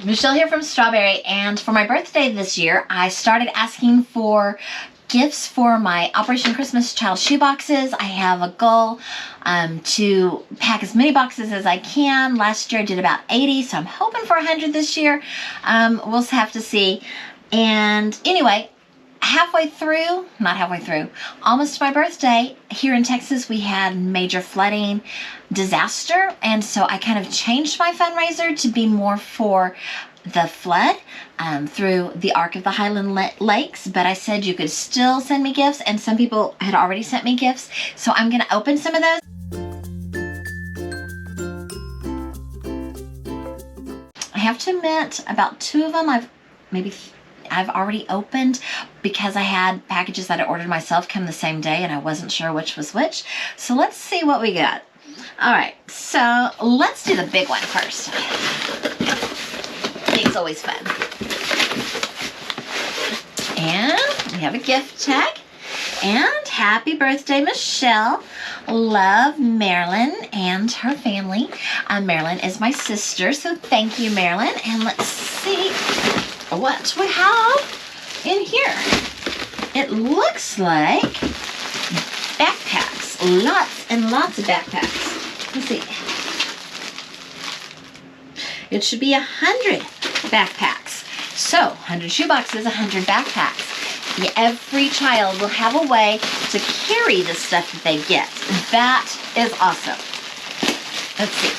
Michelle here from Straw-Bearie, and for my birthday this year, I started asking for gifts for my Operation Christmas Child shoeboxes. I have a goal to pack as many boxes as I can. Last year I did about 80, so I'm hoping for 100 this year. We'll have to see. And anyway, almost to my birthday, here in Texas, we had major flooding disaster. And so I kind of changed my fundraiser to be more for the flood through the Arc of the Highland Lakes. But I said you could still send me gifts, and some people had already sent me gifts. So I'm going to open some of those. I have to admit, about 2 of them I've already opened because I had packages that I ordered myself come the same day and I wasn't sure which was which. So let's see what we got. All right, so let's do the big one first. Big's always fun. And we have a gift tag. And happy birthday, Michelle. Love, Marilyn and her family. Marilyn is my sister, so thank you, Marilyn. And let's see what we have in here. It looks like backpacks. Lots and lots of backpacks. Let's see. It should be 100 backpacks. So 100 shoeboxes, 100 backpacks. Every child will have a way to carry the stuff that they get. That is awesome. Let's see.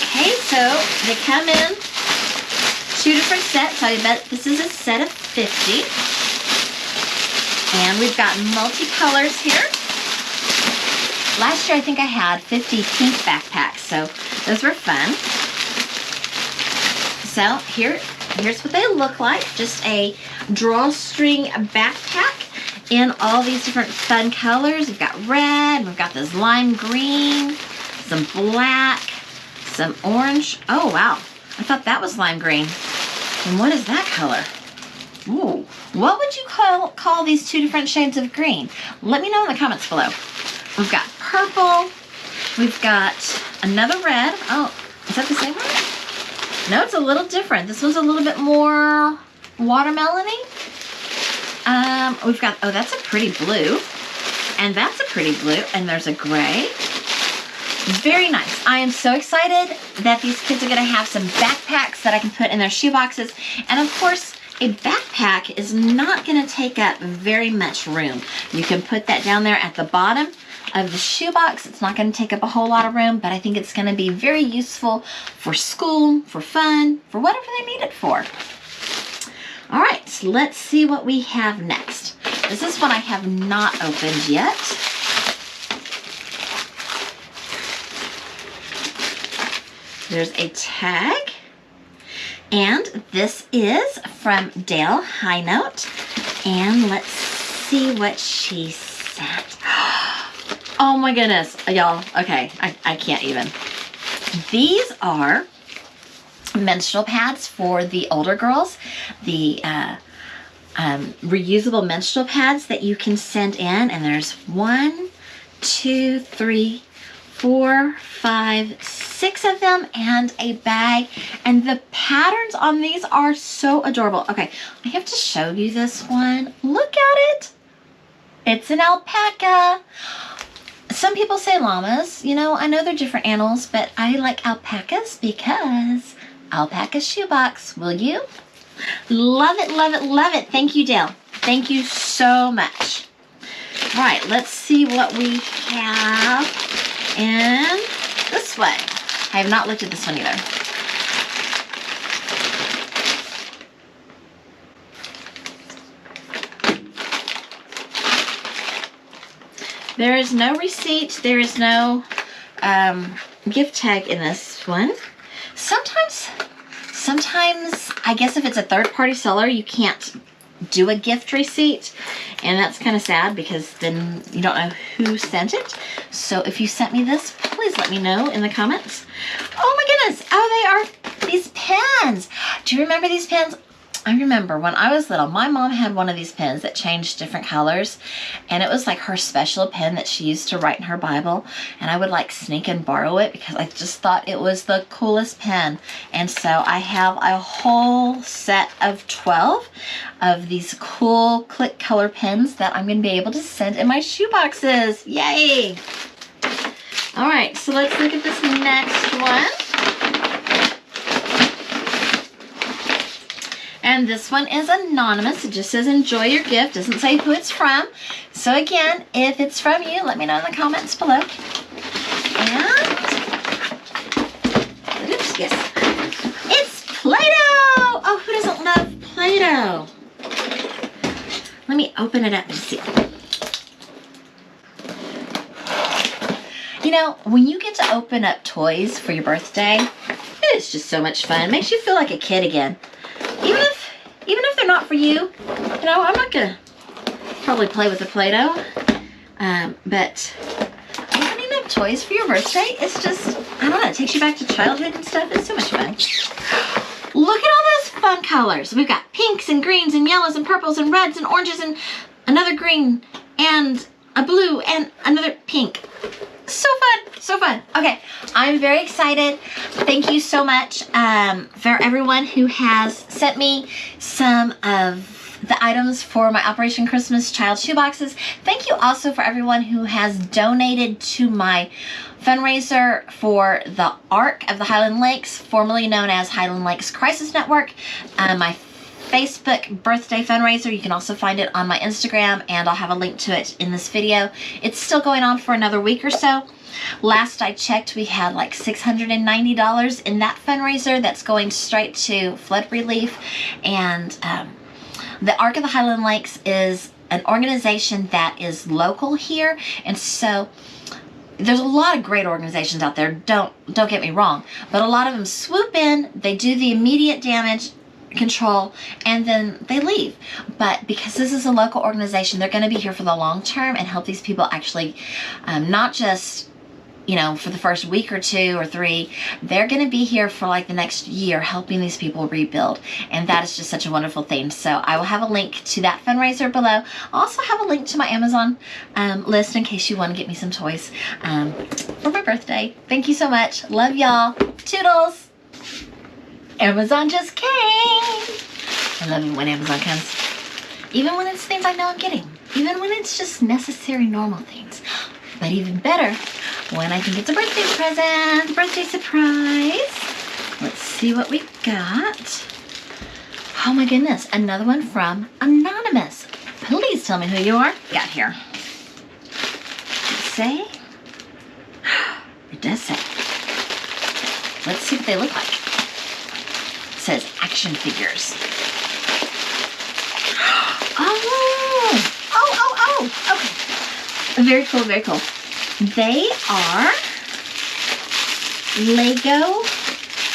Okay, so they come in 2 different sets. I bet this is a set of 50. And we've got multicolors here. Last year I think I had 50 pink backpacks, so those were fun. So here's what they look like. Just a drawstring backpack in all these different fun colors. We've got red, we've got this lime green, some black, some orange. Oh wow, I thought that was lime green. And what is that color? Ooh, what would you call these 2 different shades of green? Let me know in the comments below. We've got purple, we've got another red. Oh, is that the same one? No, it's a little different. This one's a little bit more watermelon-y. We've got, oh, that's a pretty blue. And that's a pretty blue. And there's a gray. Very nice. I am so excited that these kids are going to have some backpacks that I can put in their shoeboxes. And of course, a backpack is not going to take up very much room. You can put that down there at the bottom of the shoebox. It's not going to take up a whole lot of room, but I think it's going to be very useful for school, for fun, for whatever they need it for. All right, so let's see what we have next. This is one I have not opened yet. There's a tag, and this is from Dale High Note, and let's see what she sent. Oh my goodness, y'all. Okay, I can't even. These are menstrual pads for the older girls. The reusable menstrual pads that you can send in. And there's 1, 2, 3, 4, 5, 6 of them and a bag. And the patterns on these are so adorable. Okay, I have to show you this one. Look at it. It's an alpaca. Some people say llamas. You know, I know they're different animals, but I like alpacas because alpaca shoebox. Will you? Love it, love it, love it. Thank you, Dale. Thank you so much. All right, let's see what we have in this one. I have not looked at this one either. There is no receipt. There is no gift tag in this one. Sometimes, I guess if it's a third-party seller, you can't do a gift receipt. And that's kind of sad because then you don't know who sent it. So if you sent me this, please let me know in the comments. Oh my goodness. Oh, they are these pens. Do you remember these pens? I remember when I was little, my mom had one of these pens that changed different colors, and it was like her special pen that she used to write in her Bible, and I would like sneak and borrow it because I just thought it was the coolest pen. And so I have a whole set of 12 of these cool click color pens that I'm going to be able to send in my shoe boxes. Yay! All right, so let's look at this next one. And this one is anonymous. It just says enjoy your gift. Doesn't say who it's from. So again, if it's from you, let me know in the comments below. And, oops, yes. It's Play-Doh! Oh, who doesn't love Play-Doh? Let me open it up and see. You know, when you get to open up toys for your birthday, it's just so much fun. It makes you feel like a kid again. Even if they're not for you, you know, I'm not gonna probably play with the Play-Doh, but opening up toys for your birthday, it's just, I don't know, it takes you back to childhood and stuff. It's so much fun. Look at all those fun colors. We've got pinks and greens and yellows and purples and reds and oranges and another green and a blue and another pink. So fun, so fun. Okay, I'm very excited. Thank you so much for everyone who has sent me some of the items for my Operation Christmas Child Shoeboxes. Thank you also for everyone who has donated to my fundraiser for the Ark of the Highland Lakes, formerly known as Highland Lakes Crisis Network. My Facebook birthday fundraiser. You can also find it on my Instagram, and I'll have a link to it in this video. It's still going on for another week or so. Last I checked, we had like $690 in that fundraiser that's going straight to flood relief. And the Ark of the Highland Lakes is an organization that is local here, and so there's a lot of great organizations out there, don't get me wrong, but a lot of them swoop in, they do the immediate damage control, and then they leave. But because this is a local organization, they're going to be here for the long term and help these people actually, not just, you know, for the first week or 2 or 3, they're going to be here for like the next year helping these people rebuild. And that is just such a wonderful thing. So I will have a link to that fundraiser below. I'll also have a link to my Amazon list in case you want to get me some toys for my birthday. Thank you so much. Love y'all. Toodles. Amazon just came. I love it when Amazon comes. Even when it's things I know I'm getting. Even when it's just necessary, normal things. But even better when I think it's a birthday present, birthday surprise. Let's see what we got. Oh my goodness, another one from Anonymous. Please tell me who you are. Got here. Does it say? It does say. Let's see what they look like. Says action figures. Oh, okay. Very cool, very cool. They are Lego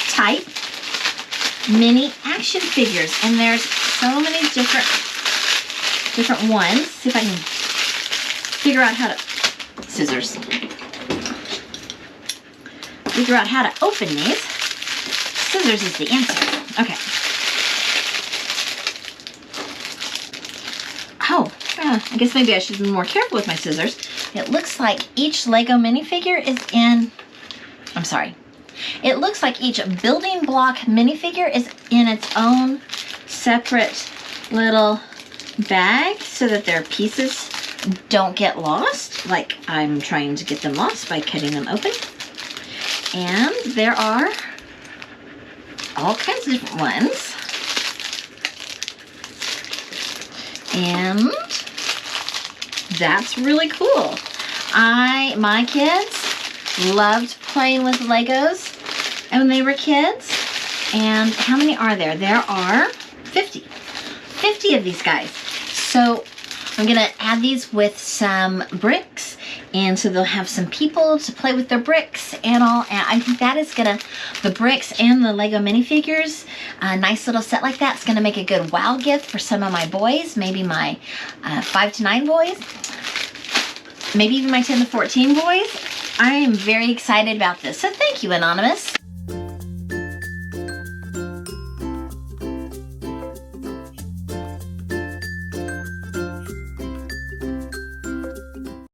type mini action figures, and there's so many different ones. See if I can figure out how to, scissors. Figure out how to open these. Scissors is the answer. Okay. Oh, I guess maybe I should be more careful with my scissors. It looks like each Lego minifigure is in, I'm sorry. It looks like each building block minifigure is in its own separate little bag so that their pieces don't get lost, like I'm trying to get them lost by cutting them open. And there are all kinds of different ones. And that's really cool. My kids loved playing with Legos when they were kids. And how many are there? There are 50. 50 of these guys. So I'm gonna add these with some bricks, and so they'll have some people to play with their bricks and all. And I think that is gonna, the bricks and the Lego minifigures, a nice little set like that is gonna make a good wow gift for some of my boys, maybe my 5 to 9 boys, maybe even my 10 to 14 boys. I am very excited about this. So thank you, Anonymous.